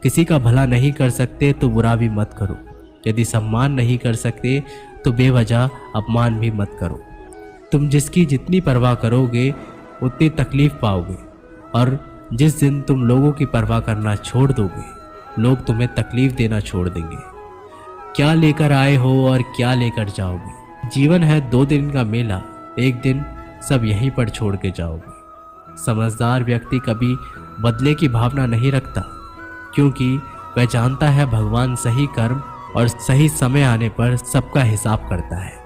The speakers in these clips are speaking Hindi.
किसी का भला नहीं कर सकते तो बुरा भी मत करो। यदि सम्मान नहीं कर सकते तो बेवजह अपमान भी मत करो। तुम जिसकी जितनी परवाह करोगे उतनी तकलीफ पाओगे, और जिस दिन तुम लोगों की परवाह करना छोड़ दोगे लोग तुम्हें तकलीफ देना छोड़ देंगे। क्या लेकर आए हो और क्या लेकर जाओगे? जीवन है 2 दिन का मेला, एक दिन सब यहीं पर छोड़ के जाओगे। समझदार व्यक्ति कभी बदले की भावना नहीं रखता, क्योंकि वह जानता है भगवान सही कर्म और सही समय आने पर सबका हिसाब करता है।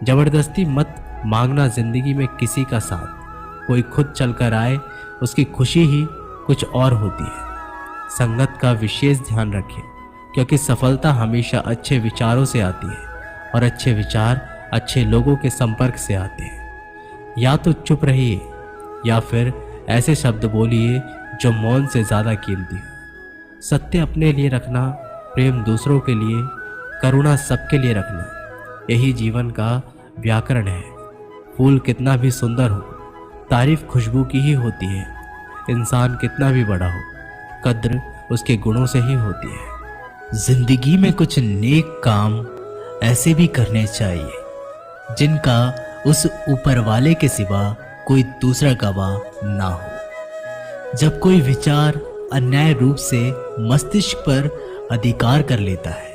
जबरदस्ती मत मांगना जिंदगी में किसी का साथ। कोई खुद चलकर आए उसकी खुशी ही कुछ और होती है। संगत का विशेष ध्यान रखें, क्योंकि सफलता हमेशा अच्छे विचारों से आती है और अच्छे विचार अच्छे लोगों के संपर्क से आते हैं। या तो चुप रहिए या फिर ऐसे शब्द बोलिए जो मौन से ज़्यादा कीमती हो। सत्य अपने लिए रखना, प्रेम दूसरों के लिए, करुणा सबके लिए रखना, यही जीवन का व्याकरण है। फूल कितना भी सुंदर हो, तारीफ खुशबू की ही होती है। इंसान कितना भी बड़ा हो, कद्र उसके गुणों से ही होती है। जिंदगी में कुछ नेक काम ऐसे भी करने चाहिए जिनका उस ऊपर वाले के सिवा कोई दूसरा गवाह ना हो। जब कोई विचार अन्याय रूप से मस्तिष्क पर अधिकार कर लेता है,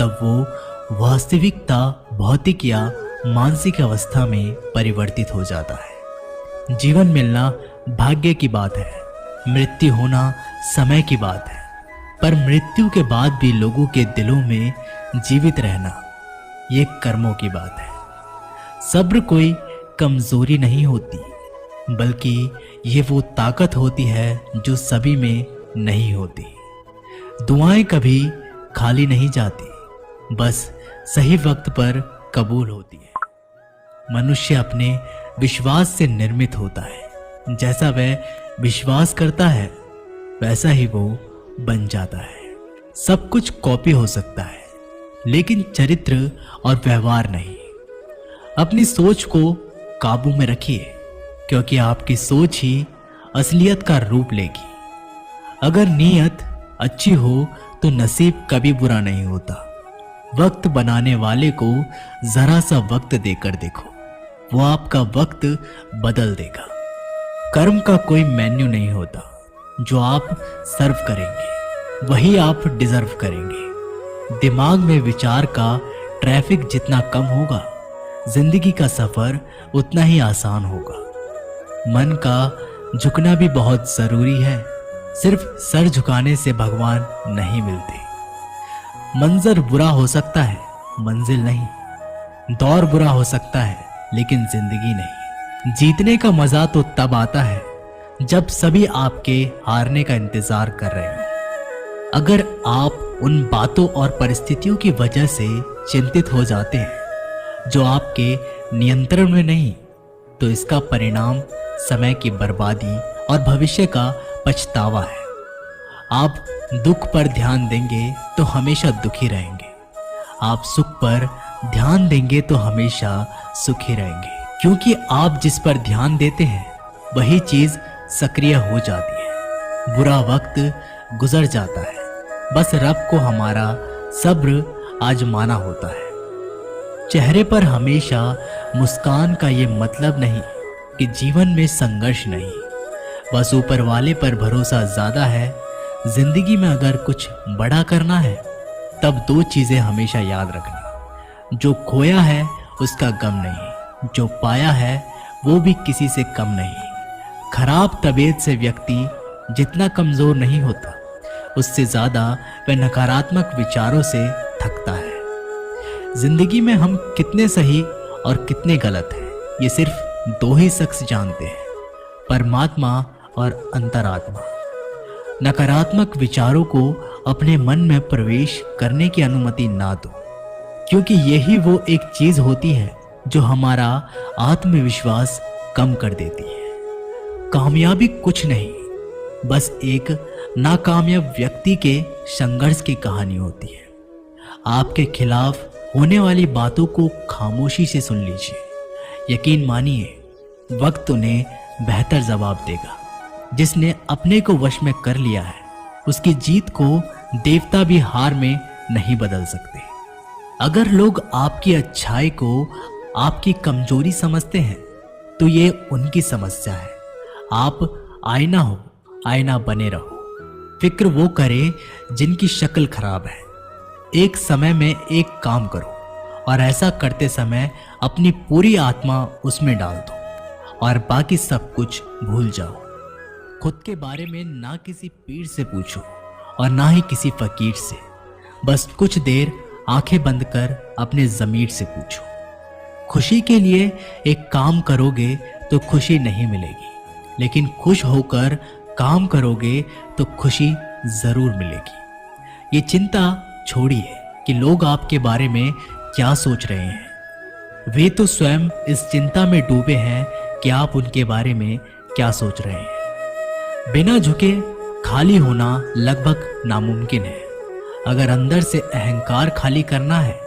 तब वो वास्तविकता भौतिक या मानसिक अवस्था में परिवर्तित हो जाता है। जीवन मिलना भाग्य की बात है, मृत्यु होना समय की बात है, पर मृत्यु के बाद भी लोगों के दिलों में जीवित रहना ये कर्मों की बात है। सब्र कोई कमजोरी नहीं होती, बल्कि ये वो ताकत होती है जो सभी में नहीं होती। दुआएं कभी खाली नहीं जाती, बस सही वक्त पर कबूल होती है। मनुष्य अपने विश्वास से निर्मित होता है। जैसा वह विश्वास करता है वैसा ही वो बन जाता है। सब कुछ कॉपी हो सकता है, लेकिन चरित्र और व्यवहार नहीं। अपनी सोच को काबू में रखिए, क्योंकि आपकी सोच ही असलियत का रूप लेगी। अगर नीयत अच्छी हो तो नसीब कभी बुरा नहीं होता। वक्त बनाने वाले को जरा सा वक्त देकर देखो, वो आपका वक्त बदल देगा। कर्म का कोई मेन्यू नहीं होता। जो आप सर्व करेंगे वही आप डिजर्व करेंगे। दिमाग में विचार का ट्रैफिक जितना कम होगा, जिंदगी का सफर उतना ही आसान होगा। मन का झुकना भी बहुत जरूरी है। सिर्फ सर झुकाने से भगवान नहीं मिलते। मंजर बुरा हो सकता है, मंजिल नहीं। दौर बुरा हो सकता है, लेकिन जिंदगी नहीं। जीतने का मजा तो तब आता है जब सभी आपके हारने का इंतजार कर रहे हैं। अगर आप उन बातों और परिस्थितियों की वजह से चिंतित हो जाते हैं जो आपके नियंत्रण में नहीं, तो इसका परिणाम समय की बर्बादी और भविष्य का पछतावा है। आप दुख पर ध्यान देंगे तो हमेशा दुखी रहेंगे। आप सुख पर ध्यान देंगे तो हमेशा सुखी रहेंगे, क्योंकि आप जिस पर ध्यान देते हैं वही चीज सक्रिय हो जाती है। बुरा वक्त गुजर जाता है, बस रब को हमारा सब्र आजमाना होता है। चेहरे पर हमेशा मुस्कान का ये मतलब नहीं कि जीवन में संघर्ष नहीं, बस ऊपर वाले पर भरोसा ज्यादा है। जिंदगी में अगर कुछ बड़ा करना है तब 2 चीजें हमेशा याद रखना। जो खोया है उसका गम नहीं, जो पाया है वो भी किसी से कम नहीं। खराब तबीयत से व्यक्ति जितना कमजोर नहीं होता, उससे ज्यादा वह नकारात्मक विचारों से थकता है। जिंदगी में हम कितने सही और कितने गलत हैं, ये सिर्फ 2 ही शख्स जानते हैं, परमात्मा और अंतरात्मा। नकारात्मक विचारों को अपने मन में प्रवेश करने की अनुमति ना दो, क्योंकि यही वो एक चीज होती है जो हमारा आत्मविश्वास कम कर देती है। कामयाबी कुछ नहीं, बस एक नाकामयाब व्यक्ति के संघर्ष की कहानी होती है। आपके खिलाफ होने वाली बातों को खामोशी से सुन लीजिए। यकीन मानिए, वक्त उन्हें बेहतर जवाब देगा। जिसने अपने को वश में कर लिया है उसकी जीत को देवता भी हार में नहीं बदल सकते। अगर लोग आपकी अच्छाई को आपकी कमजोरी समझते हैं तो ये उनकी समस्या है। आप आईना हो, आईना बने रहो। फिक्र वो करे जिनकी शक्ल खराब है। एक समय में एक काम करो और ऐसा करते समय अपनी पूरी आत्मा उसमें डाल दो और बाकी सब कुछ भूल जाओ। खुद के बारे में ना किसी पीर से पूछो और ना ही किसी फकीर से। बस कुछ देर आंखें बंद कर अपने ज़मीर से पूछो। खुशी के लिए एक काम करोगे तो खुशी नहीं मिलेगी, लेकिन खुश होकर काम करोगे तो खुशी जरूर मिलेगी। ये चिंता छोड़िए कि लोग आपके बारे में क्या सोच रहे हैं। वे तो स्वयं इस चिंता में डूबे हैं कि आप उनके बारे में क्या सोच रहे हैं। बिना झुके खाली होना लगभग नामुमकिन है। अगर अंदर से अहंकार खाली करना है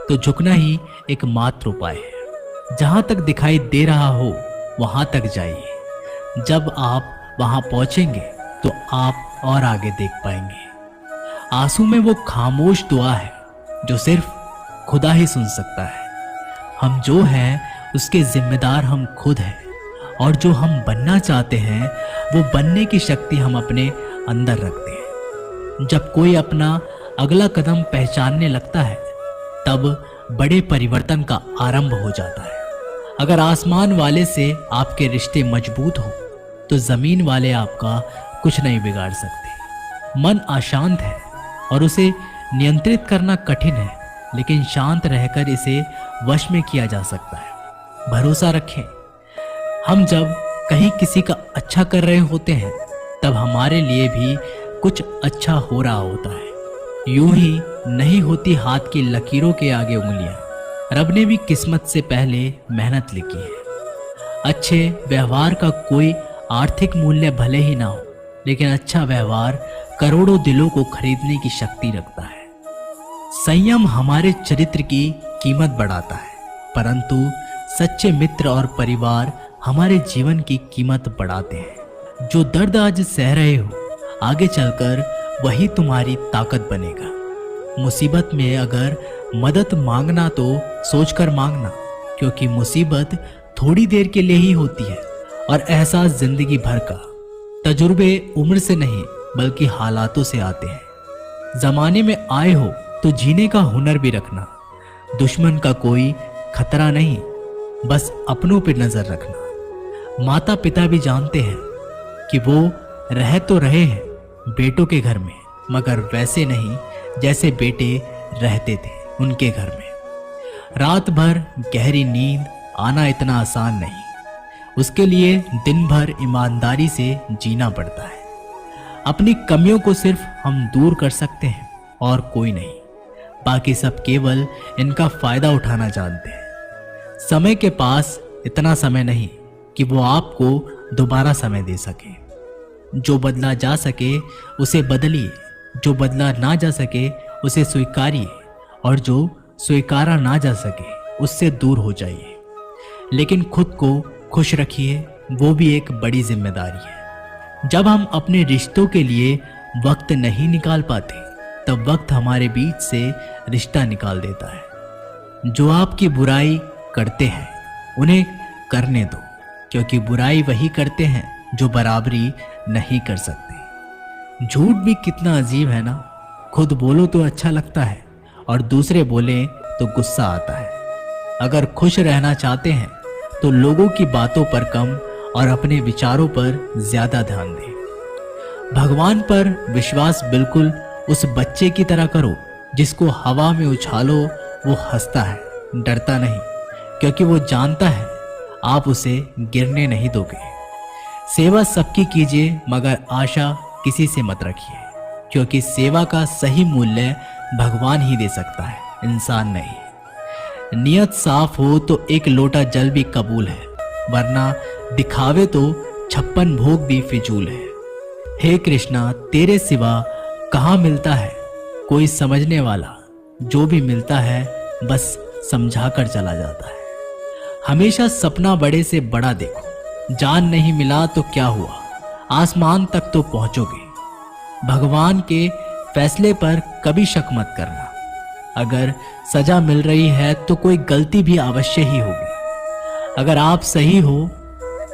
तो झुकना ही एकमात्र उपाय है। जहां तक दिखाई दे रहा हो वहां तक जाइए। जब आप वहां पहुंचेंगे तो आप और आगे देख पाएंगे। आंसू में वो खामोश दुआ है जो सिर्फ खुदा ही सुन सकता है। हम जो हैं उसके जिम्मेदार हम खुद हैं, और जो हम बनना चाहते हैं वो बनने की शक्ति हम अपने अंदर रखते हैं। जब कोई अपना अगला कदम पहचानने लगता है तब बड़े परिवर्तन का आरंभ हो जाता है। अगर आसमान वाले से आपके रिश्ते मजबूत हो तो जमीन वाले आपका कुछ नहीं बिगाड़ सकते। मन अशांत है और उसे नियंत्रित करना कठिन है, लेकिन शांत रहकर इसे वश में किया जा सकता है। भरोसा रखें, हम जब कहीं किसी का अच्छा कर रहे होते हैं तब हमारे लिए भी कुछ अच्छा हो रहा होता है। यूं ही नहीं होती हाथ की लकीरों के आगे उंगलियां। रब ने भी किस्मत से पहले मेहनत लिखी है। अच्छे व्यवहार का कोई आर्थिक मूल्य भले ही ना हो, लेकिन अच्छा व्यवहार करोड़ों दिलों को खरीदने की शक्ति रखता है। संयम हमारे चरित्र की कीमत बढ़ाता है, परंतु सच्चे मित्र और परिवार हमारे जीवन की कीमत बढ़ाते हैं। जो दर्द आज सह रहे हो, आगे चलकर वही तुम्हारी ताकत बनेगा। मुसीबत में अगर मदद मांगना तो सोचकर मांगना, क्योंकि मुसीबत थोड़ी देर के लिए ही होती है और एहसास जिंदगी भर का। तजुर्बे उम्र से नहीं बल्कि हालातों से आते हैं। जमाने में आए हो तो जीने का हुनर भी रखना। दुश्मन का कोई खतरा नहीं, बस अपनों पर नजर रखना। माता पिता भी जानते हैं कि वो रह तो रहे हैं बेटों के घर में, मगर वैसे नहीं जैसे बेटे रहते थे उनके घर में। रात भर गहरी नींद आना इतना आसान नहीं, उसके लिए दिन भर ईमानदारी से जीना पड़ता है। अपनी कमियों को सिर्फ हम दूर कर सकते हैं और कोई नहीं। बाकी सब केवल इनका फायदा उठाना जानते हैं। समय के पास इतना समय नहीं कि वो आपको दोबारा समय दे सके। जो बदला जा सके उसे बदलिए, जो बदला ना जा सके उसे स्वीकारिए, और जो स्वीकारा ना जा सके उससे दूर हो जाइए। लेकिन खुद को खुश रखिए, वो भी एक बड़ी जिम्मेदारी है। जब हम अपने रिश्तों के लिए वक्त नहीं निकाल पाते तब वक्त हमारे बीच से रिश्ता निकाल देता है। जो आपकी बुराई करते हैं उन्हें करने दो, क्योंकि बुराई वही करते हैं जो बराबरी नहीं कर सकते। झूठ भी कितना अजीब है ना। खुद बोलो तो अच्छा लगता है और दूसरे बोले तो गुस्सा आता है। अगर खुश रहना चाहते हैं तो लोगों की बातों पर कम और अपने विचारों पर ज्यादा ध्यान दें। भगवान पर विश्वास बिल्कुल उस बच्चे की तरह करो जिसको हवा में उछालो वो हंसता है, डरता नहीं, क्योंकि वो जानता है आप उसे गिरने नहीं दोगे। सेवा सबकी कीजिए, मगर आशा किसी से मत रखिए, क्योंकि सेवा का सही मूल्य भगवान ही दे सकता है, इंसान नहीं। नियत साफ हो तो एक लोटा जल भी कबूल है, वरना दिखावे तो 56 भोग भी फिजूल है। हे कृष्णा, तेरे सिवा कहाँ मिलता है कोई समझने वाला। जो भी मिलता है बस समझा कर चला जाता है। हमेशा सपना बड़े से बड़ा देखो। जान नहीं मिला तो क्या हुआ, आसमान तक तो पहुंचोगे। भगवान के फैसले पर कभी शक मत करना। अगर सजा मिल रही है तो कोई गलती भी अवश्य ही होगी। अगर आप सही हो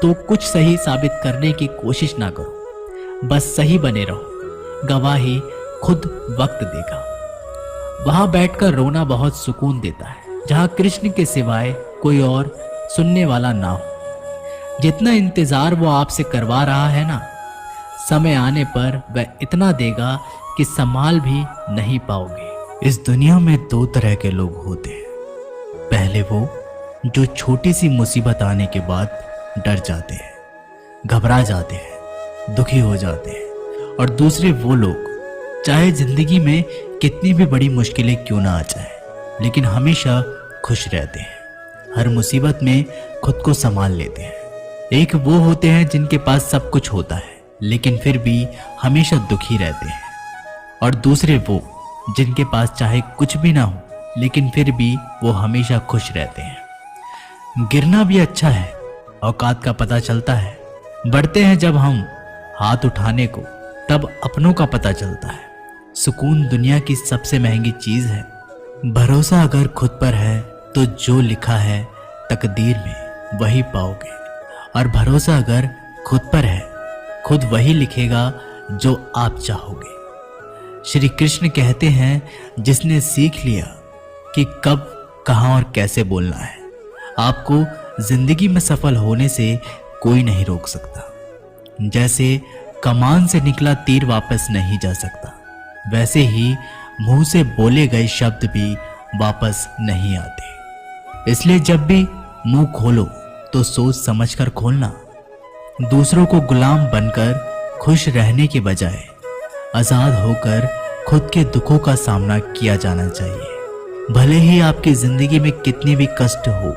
तो कुछ सही साबित करने की कोशिश ना करो, बस सही बने रहो। गवाही खुद वक्त देगा। वहां बैठकर रोना बहुत सुकून देता है, जहां कृष्ण के सिवाय कोई और सुनने वाला ना हो। जितना इंतजार वो आपसे करवा रहा है ना, समय आने पर वह इतना देगा कि संभाल भी नहीं पाओगे। इस दुनिया में दो तरह के लोग होते हैं। पहले वो जो छोटी सी मुसीबत आने के बाद डर जाते हैं, घबरा जाते हैं, दुखी हो जाते हैं। और दूसरे वो लोग चाहे जिंदगी में कितनी भी बड़ी मुश्किलें क्यों ना आ जाए, लेकिन हमेशा खुश रहते हैं, हर मुसीबत में खुद को संभाल लेते हैं। एक वो होते हैं जिनके पास सब कुछ होता है लेकिन फिर भी हमेशा दुखी रहते हैं। और दूसरे वो जिनके पास चाहे कुछ भी ना हो लेकिन फिर भी वो हमेशा खुश रहते हैं। गिरना भी अच्छा है, औकात का पता चलता है। बढ़ते हैं जब हम हाथ उठाने को, तब अपनों का पता चलता है। सुकून दुनिया की सबसे महंगी चीज है। भरोसा अगर खुद पर है तो जो लिखा है तकदीर में वही पाओगे, और भरोसा अगर खुद पर है, खुद वही लिखेगा जो आप चाहोगे। श्री कृष्ण कहते हैं, जिसने सीख लिया कि कब, कहां और कैसे बोलना है, आपको जिंदगी में सफल होने से कोई नहीं रोक सकता। जैसे कमान से निकला तीर वापस नहीं जा सकता, वैसे ही मुंह से बोले गए शब्द भी वापस नहीं आते। इसलिए जब भी मुंह खोलो तो सोच समझकर खोलना। दूसरों को गुलाम बनकर खुश रहने के बजाय आजाद होकर खुद के दुखों का सामना किया जाना चाहिए। भले ही आपकी जिंदगी में कितने भी कष्ट हो,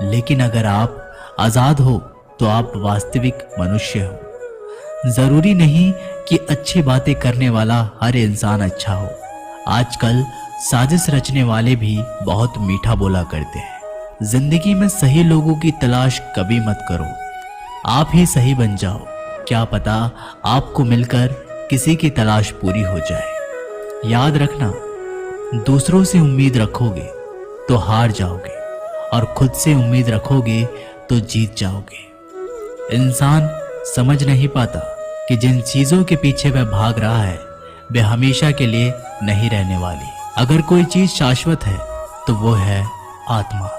लेकिन अगर आप आजाद हो तो आप वास्तविक मनुष्य हो। जरूरी नहीं कि अच्छी बातें करने वाला हर इंसान अच्छा हो। आजकल साजिश रचने वाले भी बहुत मीठा बोला करते हैं। जिंदगी में सही लोगों की तलाश कभी मत करो, आप ही सही बन जाओ। क्या पता आपको मिलकर किसी की तलाश पूरी हो जाए। याद रखना, दूसरों से उम्मीद रखोगे तो हार जाओगे, और खुद से उम्मीद रखोगे तो जीत जाओगे। इंसान समझ नहीं पाता कि जिन चीजों के पीछे वह भाग रहा है वे हमेशा के लिए नहीं रहने वाली। अगर कोई चीज शाश्वत है तो वो है आत्मा,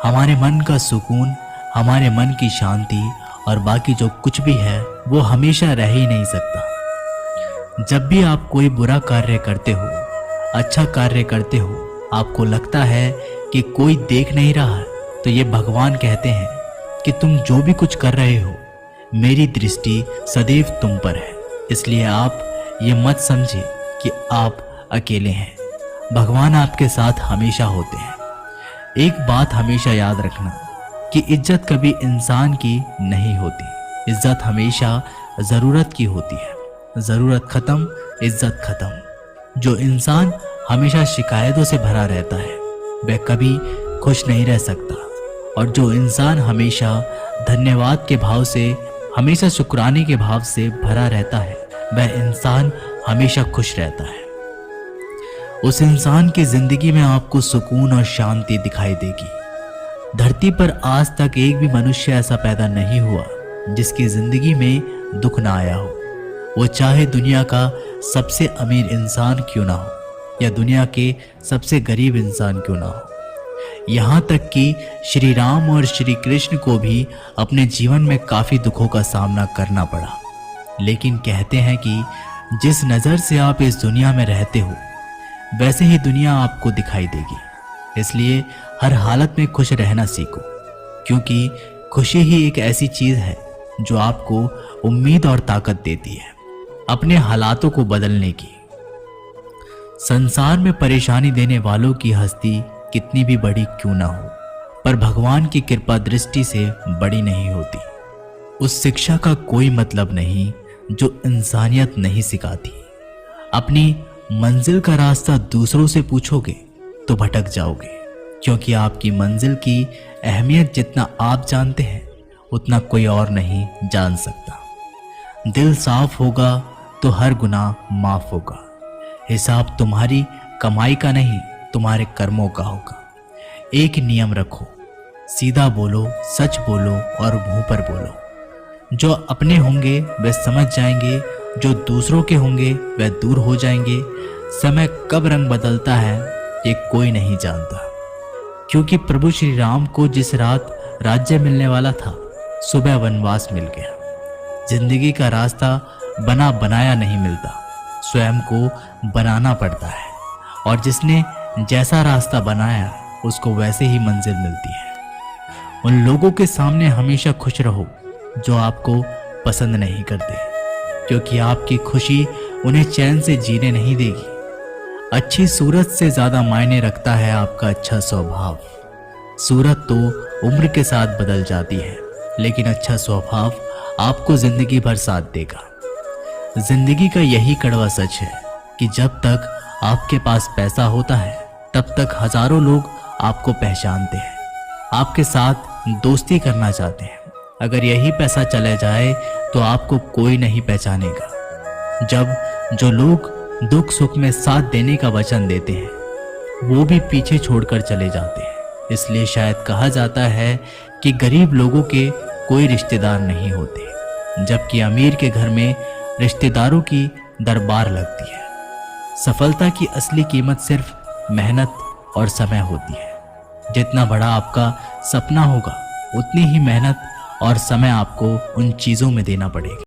हमारे मन का सुकून, हमारे मन की शांति, और बाकी जो कुछ भी है वो हमेशा रह ही नहीं सकता। जब भी आप कोई बुरा कार्य करते हो, अच्छा कार्य करते हो, आपको लगता है कि कोई देख नहीं रहा है, तो ये भगवान कहते हैं कि तुम जो भी कुछ कर रहे हो, मेरी दृष्टि सदैव तुम पर है। इसलिए आप ये मत समझे कि आप अकेले हैं, भगवान आपके साथ हमेशा होते हैं। एक बात हमेशा याद रखना कि इज्जत कभी इंसान की नहीं होती, इज्जत हमेशा जरूरत की होती है। जरूरत खत्म, इज्जत खत्म। जो इंसान हमेशा शिकायतों से भरा रहता है वह कभी खुश नहीं रह सकता, और जो इंसान हमेशा धन्यवाद के भाव से, हमेशा शुक्राने के भाव से भरा रहता है, वह इंसान हमेशा खुश रहता है। उस इंसान की जिंदगी में आपको सुकून और शांति दिखाई देगी। धरती पर आज तक एक भी मनुष्य ऐसा पैदा नहीं हुआ जिसकी जिंदगी में दुख ना आया हो। वो चाहे दुनिया का सबसे अमीर इंसान क्यों ना हो या दुनिया के सबसे गरीब इंसान क्यों ना हो। यहाँ तक कि श्री राम और श्री कृष्ण को भी अपने जीवन में काफी दुखों का सामना करना पड़ा। लेकिन कहते हैं कि जिस नजर से आप इस दुनिया में रहते हो वैसे ही दुनिया आपको दिखाई देगी। इसलिए हर हालत में खुश रहना सीखो, क्योंकि खुशी ही एक ऐसी चीज है जो आपको उम्मीद और ताकत देती है अपने हालातों को बदलने की। संसार में परेशानी देने वालों की हस्ती कितनी भी बड़ी क्यों ना हो, पर भगवान की कृपा दृष्टि से बड़ी नहीं होती। उस शिक्षा का कोई मतलब नहीं जो इंसानियत नहीं सिखाती। अपनी मंजिल का रास्ता दूसरों से पूछोगे तो भटक जाओगे, क्योंकि आपकी मंजिल की अहमियत जितना आप जानते हैं उतना कोई और नहीं जान सकता। दिल साफ होगा तो हर गुनाह माफ होगा। हिसाब तुम्हारी कमाई का नहीं, तुम्हारे कर्मों का होगा। एक नियम रखो, सीधा बोलो, सच बोलो और मुंह पर बोलो। जो अपने होंगे वे समझ जाएंगे, जो दूसरों के होंगे वे दूर हो जाएंगे। समय कब रंग बदलता है ये कोई नहीं जानता, क्योंकि प्रभु श्री राम को जिस रात राज्य मिलने वाला था, सुबह वनवास मिल गया। जिंदगी का रास्ता बना बनाया नहीं मिलता, स्वयं को बनाना पड़ता है। और जिसने जैसा रास्ता बनाया उसको वैसे ही मंजिल मिलती है। उन लोगों के सामने हमेशा खुश रहो जो आपको पसंद नहीं करते, क्योंकि आपकी खुशी उन्हें चैन से जीने नहीं देगी। अच्छी सूरत से ज्यादा मायने रखता है आपका अच्छा स्वभाव। सूरत तो उम्र के साथ बदल जाती है, लेकिन अच्छा स्वभाव आपको जिंदगी भर साथ देगा। जिंदगी का यही कड़वा सच है कि जब तक आपके पास पैसा होता है तब तक हजारों लोग आपको पहचानते हैं, आपके साथ दोस्ती करना चाहते हैं। अगर यही पैसा चले जाए तो आपको कोई नहीं पहचानेगा। जब जो लोग दुख सुख में साथ देने का वचन देते हैं वो भी पीछे छोड़कर चले जाते हैं। इसलिए शायद कहा जाता है कि गरीब लोगों के कोई रिश्तेदार नहीं होते, जबकि अमीर के घर में रिश्तेदारों की दरबार लगती है। सफलता की असली कीमत सिर्फ मेहनत और समय होती है। जितना बड़ा आपका सपना होगा उतनी ही मेहनत और समय आपको उन चीज़ों में देना पड़ेगा।